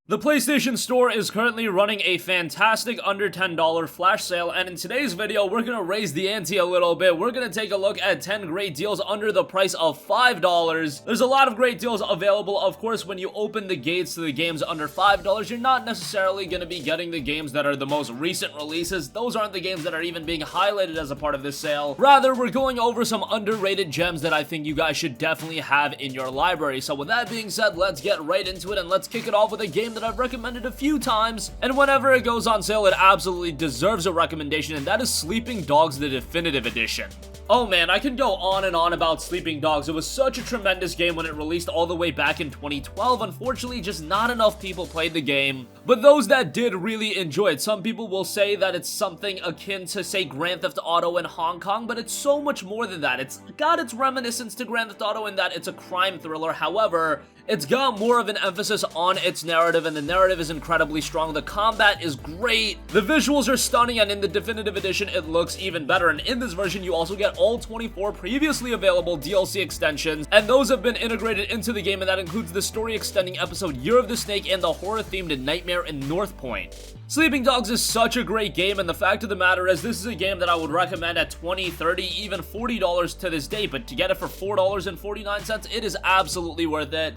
The PlayStation Store is currently running a fantastic under $10 flash sale, and in today's video, we're gonna raise the ante a little bit. We're gonna take a look at 10 great deals under the price of $5. There's a lot of great deals available. Of course, when you open the gates to the games under $5, you're not necessarily gonna be getting the games that are the most recent releases. Those aren't the games that are even being highlighted as a part of this sale. Rather, we're going over some underrated gems that I think you guys should definitely have in your library. So with that being said, let's get right into it, and let's kick it off with a game that I've recommended a few times, and whenever it goes on sale, it absolutely deserves a recommendation, and that is Sleeping Dogs: The Definitive Edition. Oh man, I could go on and on about Sleeping Dogs. It was such a tremendous game when it released all the way back in 2012. Unfortunately, just not enough people played the game, but those that did really enjoy it. Some people will say that it's something akin to, say, Grand Theft Auto in Hong Kong, but it's so much more than that. It's got its reminiscence to Grand Theft Auto in that it's a crime thriller. However, it's got more of an emphasis on its narrative, and the narrative is incredibly strong. The combat is great, the visuals are stunning, and in the Definitive Edition, it looks even better. And in this version, you also get all 24 previously available DLC extensions, and those have been integrated into the game, and that includes the story-extending episode Year of the Snake and the horror-themed Nightmare in North Point. Sleeping Dogs is such a great game, and the fact of the matter is this is a game that I would recommend at $20, $30, even $40 to this day, but to get it for $4.49, it is absolutely worth it.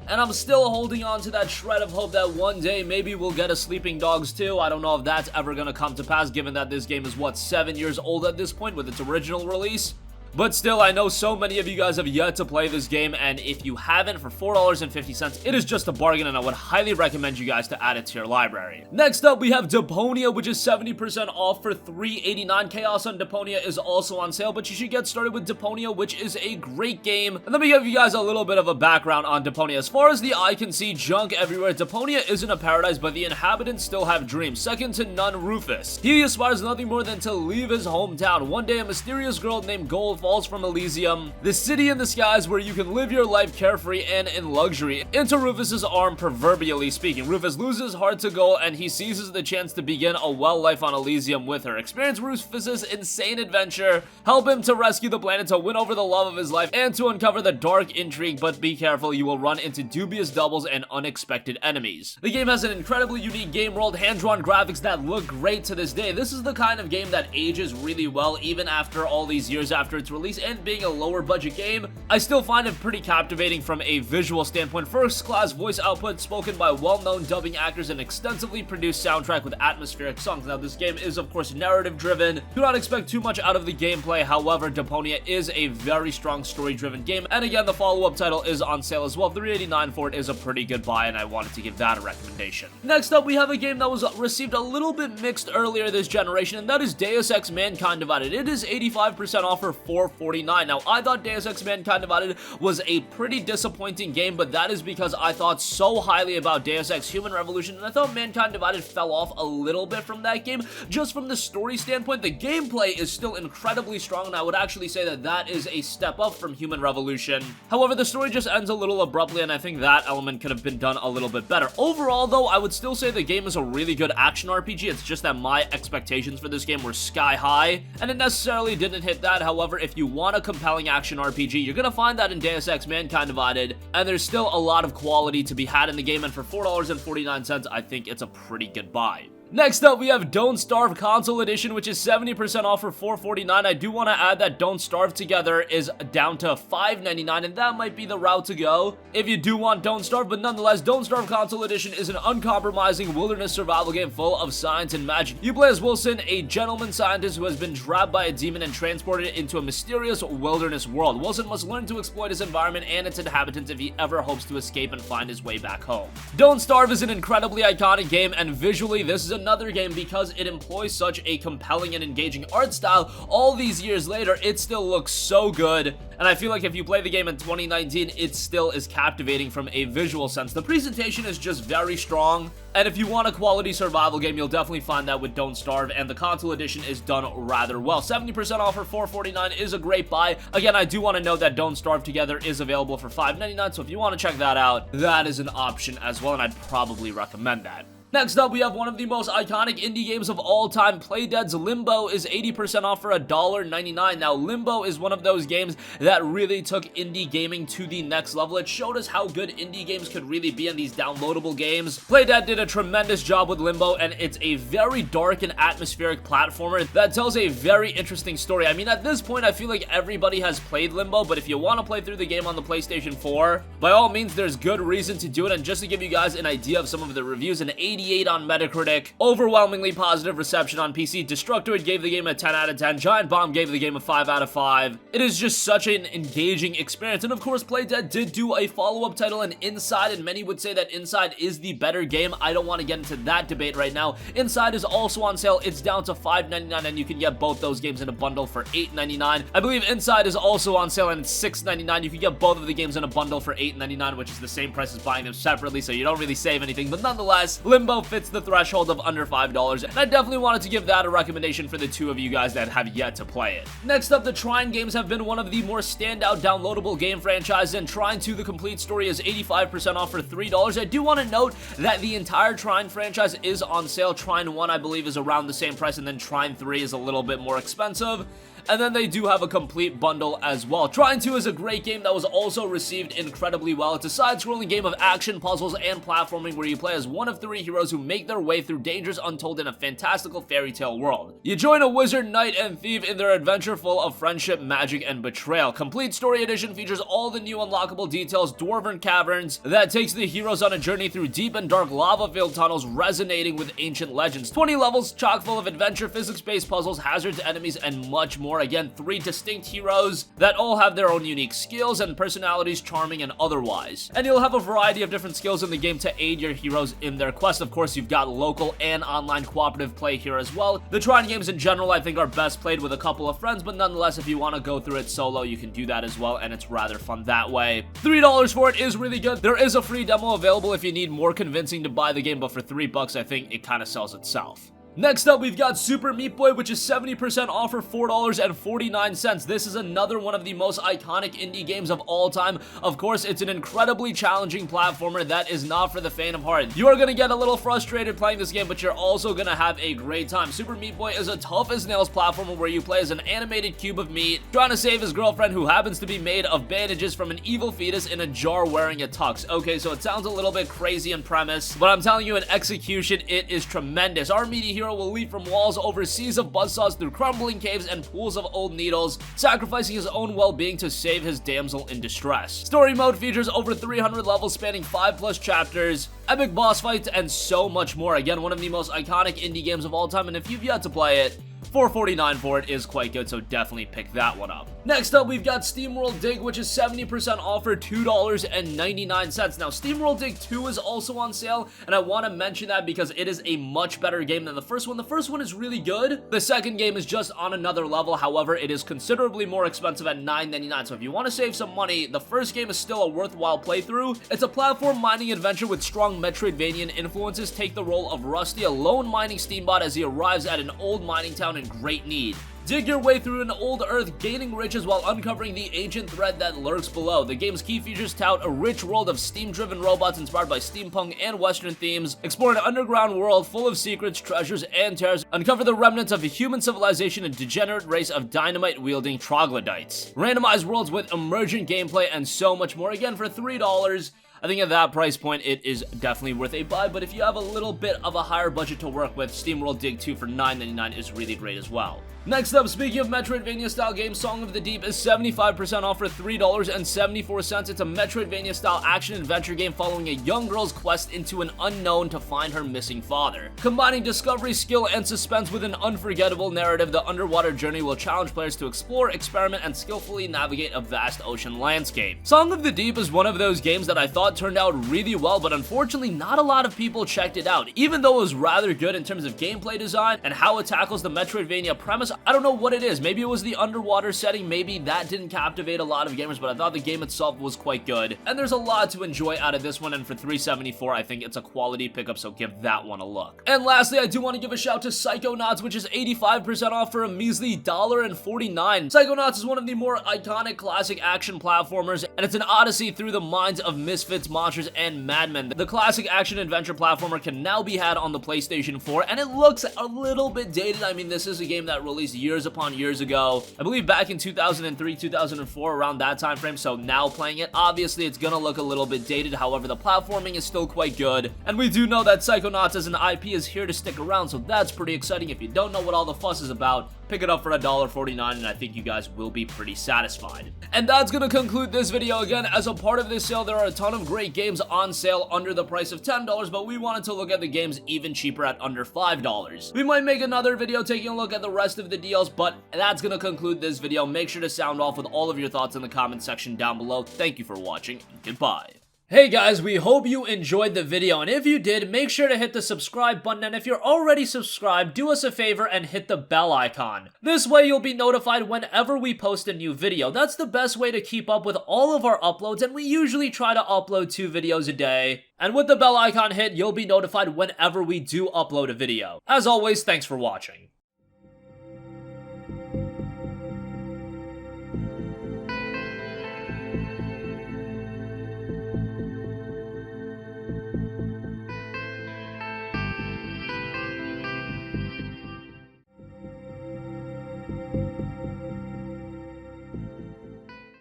And I'm still holding on to that shred of hope that one day maybe we'll get a Sleeping Dogs 2. I don't know if that's ever gonna come to pass, given that this game is, what, 7 years old at this point with its original release? But still, I know so many of you guys have yet to play this game, and if you haven't, for $4.50, it is just a bargain, and I would highly recommend you guys to add it to your library. Next up, we have Deponia, which is 70% off for $3.89. Chaos on Deponia is also on sale, but you should get started with Deponia, which is a great game. And let me give you guys a little bit of a background on Deponia. As far as the eye can see, junk everywhere. Deponia isn't a paradise, but the inhabitants still have dreams. Second to none, Rufus. He aspires nothing more than to leave his hometown. One day, a mysterious girl named Gold falls from Elysium, the city in the skies where you can live your life carefree and in luxury, into Rufus's arm, proverbially speaking. Rufus loses his heart to Gold, and he seizes the chance to begin a well life on Elysium with her. Experience Rufus's insane adventure, help him to rescue the planet, to win over the love of his life, and to uncover the dark intrigue, but be careful, you will run into dubious doubles and unexpected enemies. The game has an incredibly unique game world, hand-drawn graphics that look great to this day. This is the kind of game that ages really well, even after all these years after its release, and being a lower budget game, I still find it pretty captivating from a visual standpoint. First class voice output spoken by well-known dubbing actors, and extensively produced soundtrack with atmospheric songs. Now, this game is of course narrative driven. Do not expect too much out of the gameplay. However, Deponia is a very strong story driven game, and again, the follow-up title is on sale as well. $3.89 for it is a pretty good buy, and I wanted to give that a recommendation. Next up, we have a game that was received a little bit mixed earlier this generation, and that is Deus Ex: Mankind Divided. It is 85% off for $4.49. Now, I thought Deus Ex: Mankind Divided was a pretty disappointing game, but that is because I thought so highly about Deus Ex: Human Revolution, and I thought Mankind Divided fell off a little bit from that game. Just from the story standpoint, the gameplay is still incredibly strong, and I would actually say that that is a step up from Human Revolution. However, the story just ends a little abruptly, and I think that element could have been done a little bit better. Overall, though, I would still say the game is a really good action RPG. It's just that my expectations for this game were sky high, and it necessarily didn't hit that. However, if you want a compelling action RPG, you're gonna find that in Deus Ex: Mankind Divided, and there's still a lot of quality to be had in the game, and for $4.49, I think it's a pretty good buy. Next up, we have Don't Starve Console Edition, which is 70% off for $4.49. I do want to add that Don't Starve Together is down to $5.99, and that might be the route to go if you do want Don't Starve, but nonetheless, Don't Starve Console Edition is an uncompromising wilderness survival game full of science and magic. You play as Wilson, a gentleman scientist who has been trapped by a demon and transported into a mysterious wilderness world. Wilson must learn to exploit his environment and its inhabitants if he ever hopes to escape and find his way back home. Don't Starve is an incredibly iconic game, and visually, this is another game because it employs such a compelling and engaging art style. All these years later, it still looks so good, and I feel like if you play the game in 2019, it still is captivating from a visual sense. The presentation is just very strong, and if you want a quality survival game, you'll definitely find that with Don't Starve, and the console edition is done rather well. 70% off for $4.49 is a great buy. Again, I do want to note that Don't Starve Together is available for $5.99, so if you want to check that out, that is an option as well, and I'd probably recommend that. Next up, we have one of the most iconic indie games of all time. Playdead's Limbo is 80% off for $1.99. Now, Limbo is one of those games that really took indie gaming to the next level. It showed us how good indie games could really be in these downloadable games. Playdead did a tremendous job with Limbo, and it's a very dark and atmospheric platformer that tells a very interesting story. I mean, at this point, I feel like everybody has played Limbo, but if you want to play through the game on the PlayStation 4, by all means, there's good reason to do it. And just to give you guys an idea of some of the reviews, an 88 on Metacritic, overwhelmingly positive reception on PC. Destructoid gave the game a 10 out of 10. Giant Bomb gave the game a 5 out of 5. It is just such an engaging experience. And of course, Playdead did do a follow-up title in Inside, and many would say that Inside is the better game. I don't want to get into that debate right now. Inside is also on sale. It's down to $5.99, and you can get both those games in a bundle for $8.99. I believe Inside is also on sale, and it's $6.99. You can get both of the games in a bundle for $8.99, which is the same price as buying them separately, so you don't really save anything. But nonetheless, Limbo fits the threshold of under $5, and I definitely wanted to give that a recommendation for the two of you guys that have yet to play it. Next up, the Trine games have been one of the more standout downloadable game franchises, and Trine 2 The Complete Story is 85% off for $3. I do want to note that the entire Trine franchise is on sale. Trine 1, I believe, is around the same price, and then Trine 3 is a little bit more expensive. And then they do have a complete bundle as well. Trine 2 is a great game that was also received incredibly well. It's a side-scrolling game of action, puzzles, and platforming where you play as one of 3 heroes who make their way through dangers untold in a fantastical fairy tale world. You join a wizard, knight, and thief in their adventure full of friendship, magic, and betrayal. Complete Story Edition features all the new unlockable details, dwarven caverns, that takes the heroes on a journey through deep and dark lava-filled tunnels resonating with ancient legends. 20 levels chock full of adventure, physics-based puzzles, hazards, enemies, and much more. Again, 3 distinct heroes that all have their own unique skills and personalities, charming and otherwise. And you'll have a variety of different skills in the game to aid your heroes in their quest. Of course, you've got local and online cooperative play here as well. The Trine games in general, I think, are best played with a couple of friends, but nonetheless, if you want to go through it solo, you can do that as well, and it's rather fun that way. $3 for it is really good. There is a free demo available if you need more convincing to buy the game, but for $3, I think it kind of sells itself. Next up, we've got Super Meat Boy, which is 70% off for $4.49. This is another one of the most iconic indie games of all time. Of course, it's an incredibly challenging platformer that is not for the faint of heart. You are going to get a little frustrated playing this game, but you're also going to have a great time. Super Meat Boy is a tough-as-nails platformer where you play as an animated cube of meat, trying to save his girlfriend who happens to be made of bandages from an evil fetus in a jar wearing a tux. Okay, so it sounds a little bit crazy in premise, but I'm telling you, in execution, it is tremendous. Our meaty hero will leap from walls over seas of buzzsaws through crumbling caves and pools of old needles, sacrificing his own well-being to save his damsel in distress. Story mode features over 300 levels spanning 5+ chapters, epic boss fights, and so much more. Again, one of the most iconic indie games of all time, and if you've yet to play it, $4.49 for it is quite good, so definitely pick that one up. Next up, we've got SteamWorld Dig, which is 70% off for $2.99. Now, SteamWorld Dig 2 is also on sale, and I want to mention that because it is a much better game than the first one. The first one is really good. The second game is just on another level. However, it is considerably more expensive at $9.99. So if you want to save some money, the first game is still a worthwhile playthrough. It's a platform mining adventure with strong Metroidvanian influences. Take the role of Rusty, a lone mining steambot, as he arrives at an old mining town in great need. Dig your way through an old earth, gaining riches while uncovering the ancient thread that lurks below. The game's key features tout a rich world of steam-driven robots inspired by steampunk and western themes. Explore an underground world full of secrets, treasures, and terrors. Uncover the remnants of a human civilization and degenerate race of dynamite-wielding troglodytes. Randomized worlds with emergent gameplay and so much more. Again, for $3. I think at that price point, it is definitely worth a buy, but if you have a little bit of a higher budget to work with, SteamWorld Dig 2 for $9.99 is really great as well. Next up, speaking of Metroidvania-style games, Song of the Deep is 75% off for $3.74. It's a Metroidvania-style action-adventure game following a young girl's quest into an unknown to find her missing father. Combining discovery, skill, and suspense with an unforgettable narrative, the underwater journey will challenge players to explore, experiment, and skillfully navigate a vast ocean landscape. Song of the Deep is one of those games that I thought turned out really well, but unfortunately not a lot of people checked it out. Even though it was rather good in terms of gameplay design and how it tackles the Metroidvania premise, I don't know what it is. Maybe it was the underwater setting. Maybe that didn't captivate a lot of gamers, but I thought the game itself was quite good. And there's a lot to enjoy out of this one, and for $3.74, I think it's a quality pickup, so give that one a look. And lastly, I do want to give a shout to Psychonauts, which is 85% off for a measly $1.49. Psychonauts is one of the more iconic classic action platformers, and it's an odyssey through the minds of misfits, monsters, and madmen. The classic action-adventure platformer can now be had on the PlayStation 4, and it looks a little bit dated. I mean, this is a game that released years upon years ago. I believe back in 2003, 2004, around that time frame, so now playing it, obviously it's gonna look a little bit dated. However, the platforming is still quite good, and we do know that Psychonauts as an IP is here to stick around, so that's pretty exciting. If you don't know what all the fuss is about, pick it up for $1.49, and I think you guys will be pretty satisfied. And that's gonna conclude this video. Again, as a part of this sale, there are a ton of great games on sale under the price of $10, but we wanted to look at the games even cheaper at under $5. We might make another video taking a look at the rest of the deals, but that's gonna conclude this video. Make sure to sound off with all of your thoughts in the comment section down below. Thank you for watching, and goodbye. Hey guys, we hope you enjoyed the video, and if you did, make sure to hit the subscribe button, and if you're already subscribed, do us a favor and hit the bell icon. This way you'll be notified whenever we post a new video. That's the best way to keep up with all of our uploads, and we usually try to upload 2 videos a day. And with the bell icon hit, you'll be notified whenever we do upload a video. As always, thanks for watching.